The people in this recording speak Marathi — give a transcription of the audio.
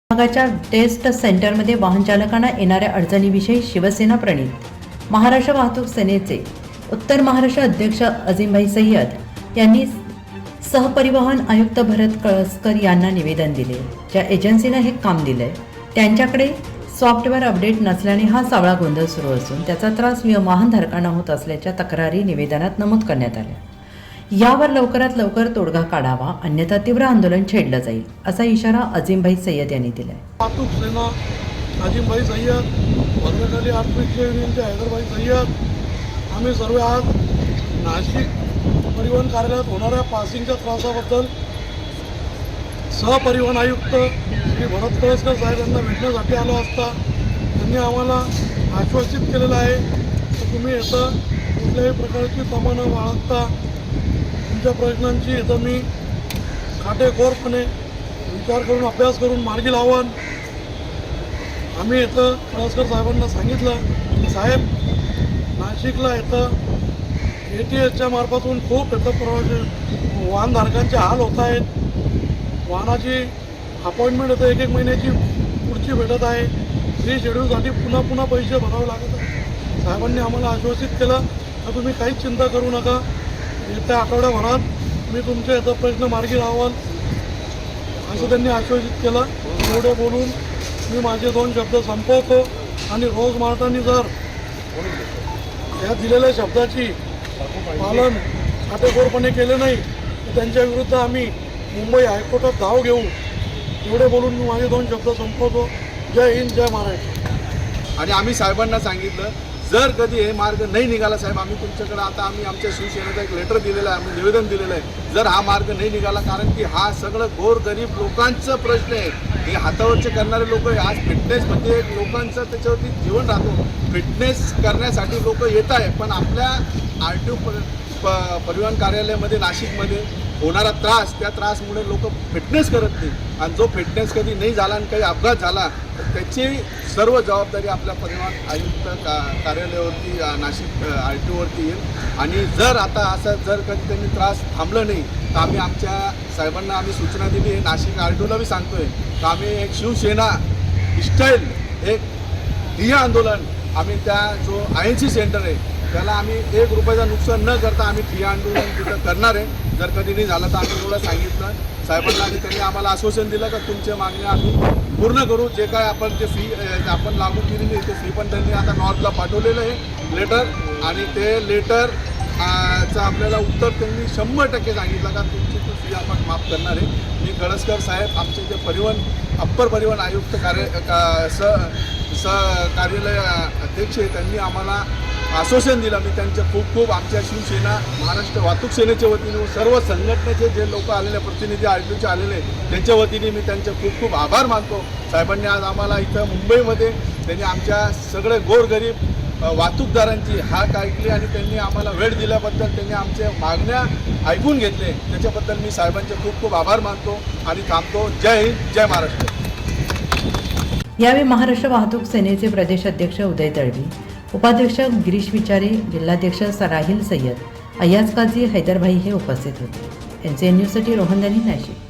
विभागाच्या टेस्ट सेंटरमध्ये वाहन चालकांना येणाऱ्या अडचणीविषयी शिवसेना प्रणित महाराष्ट्र वाहतूक सेनेचे उत्तर महाराष्ट्र अध्यक्ष अजिमभाई सय्यद यांनी सहपरिवहन आयुक्त भरत कळसकर यांना निवेदन दिले। ज्या एजन्सीने हे काम दिलंय त्यांच्याकडे सॉफ्टवेअर अपडेट नसल्याने हा सावळा गोंधळ सुरू असून त्याचा त्रास वाहनधारकांना होत असल्याच्या तक्रारी निवेदनात नमूद करण्यात आल्या। यावर लवकरात लवकर तोडगा काढावा, अन्यथा तीव्र आंदोलन छेडलं जाईल असा इशारा अजिमभाई सय्यद यांनी दिलाय। वाहतूक सेना अजिमभाई सय्यद, वर्गखाली आर्थिक युनियनचे हैदरभाई सय्यद, आम्ही सर्व आज नाशिक परिवहन कार्यालयात होणाऱ्या पासिंगच्या त्रासाबद्दल सहपरिवहन आयुक्त श्री भरत कळसकर साहेब यांना भेटण्यासाठी आलो असता त्यांनी आम्हाला आश्वासित केलेलं आहे की तुम्ही इथं कुठल्याही प्रकारची तमा न बाळगता तुमच्या प्रश्नांची इथं मी काटेकोरपणे विचार करून अभ्यास करून मार्गी लावान। आम्ही इथं कळसकर साहेबांना सांगितलं की साहेब, नाशिकला इथं ATSच्या मार्फतून खूप इथं वाहनधारकांचे हाल होत आहेत। वाहनाची अपॉइंटमेंट इथं एक महिन्याची पुढची भेटत आहे। फ्री शेड्यूलसाठी पुन्हा पैसे भरावे लागत आहे। साहेबांनी आम्हाला आश्वासित केलं तर तुम्ही काहीच चिंता करू नका, येत्या आठवड्याभरात मी तुमच्या याचा प्रश्न मार्गी लावाल असं त्यांनी आश्वासित केलं। एवढे बोलून मी माझे 2 शब्द संपवतो आणि रोज मार्टांनी जर या दिलेल्या शब्दाची पालन काटेकोरपणे केले नाही तर त्यांच्या विरुद्ध आम्ही मुंबई हायकोर्टात धाव घेऊ। एवढे बोलून मी माझे 2 शब्द संपवतो। जय हिंद, जय महाराष्ट्र। आणि आम्ही साहेबांना सांगितलं, जर कधी हे मार्ग नाही निघाला साहेब, आम्ही तुमच्याकडे आता आम्ही आमच्या शिवसेनेचा एक लेटर दिलेलं आहे, आम्ही निवेदन दिलेलं आहे। जर हा मार्ग नाही निघाला, कारण की हा सगळं गोरगरीब लोकांचा प्रश्न आहे। हे हातावरचे करणारे लोक आज फिटनेसमध्ये लोकांचं त्याच्यावरती जीवन राहतो। फिटनेस करण्यासाठी लोक येत आहे, पण आपल्या RTO परिवहन कार्यालयामध्ये नाशिकमध्ये होणारा त्रास, त्या त्रासमुळे लोक फिटनेस करत नाही। आणि जो फिटनेस कधी नाही झाला आणि काही अपघात झाला तर त्याची सर्व जबाबदारी आपल्या परिवहन आयुक्त कार्यालयावरती नाशिक RTOवरती येईल। आणि जर आता असं जर कधी त्यांनी त्रास थांबलं नाही तर आम्ही आमच्या साहेबांना आम्ही सूचना दिली आहे, नाशिक RTOला बी सांगतोय तर आम्ही एक शिवसेना स्टाईल एक ठिय्या आंदोलन आम्ही त्या जो INC सेंटर आहे त्याला आम्ही 1 रुपयाचं नुकसान न करता आम्ही ठिय्या आंदोलन तिथं करणार आहे। जर कधी नाही झालं तर आम्ही एवढं सांगितलं साहेबांना आणि त्यांनी आम्हाला आश्वासन दिलं का तुमच्या मागण्या आम्ही पूर्ण करू। जे काय आपण ते फी आपण लागू केली नाही ते फी पण त्यांनी आता नॉर्थला पाठवलेलं आहे लेटर, आणि ते लेटर चं आपल्याला उत्तर त्यांनी 100% सांगितलं का तुमची ती फी आपण माफ करणार आहे। मी कळसकर साहेब, आमचे जे परिवहन अप्पर परिवहन आयुक्त कार्यालय अध्यक्ष आहे त्यांनी आम्हाला आश्वासन दिलं। मी त्यांचे खूप आमच्या शिवसेना महाराष्ट्र वाहतूक सेनेच्या वतीने सर्व संघटनेचे जे लोक आलेले प्रतिनिधी RTOचे आलेले त्यांच्या वतीने मी त्यांचे खूप आभार मानतो। साहेबांनी आज आम्हाला इथं मुंबईमध्ये त्यांनी आमच्या सगळे गोरगरीब वाहतूकदारांची हाक ऐकली आणि त्यांनी आम्हाला वेळ दिल्याबद्दल, त्यांनी आमच्या मागण्या ऐकून घेतले त्याच्याबद्दल मी साहेबांचे खूप आभार मानतो आणि थांबतो। जय हिंद, जय महाराष्ट्र। यावेळी महाराष्ट्र वाहतूक सेनेचे प्रदेश अध्यक्ष उदय दळवी, उपाध्यक्ष गिरीश विचारे, जिल्हाध्यक्ष राहिल सय्यद, अय्याज काझी, हैदरभाई हे उपस्थित होते। NCN न्यूजसाठी रोहन दानी, नाशिक।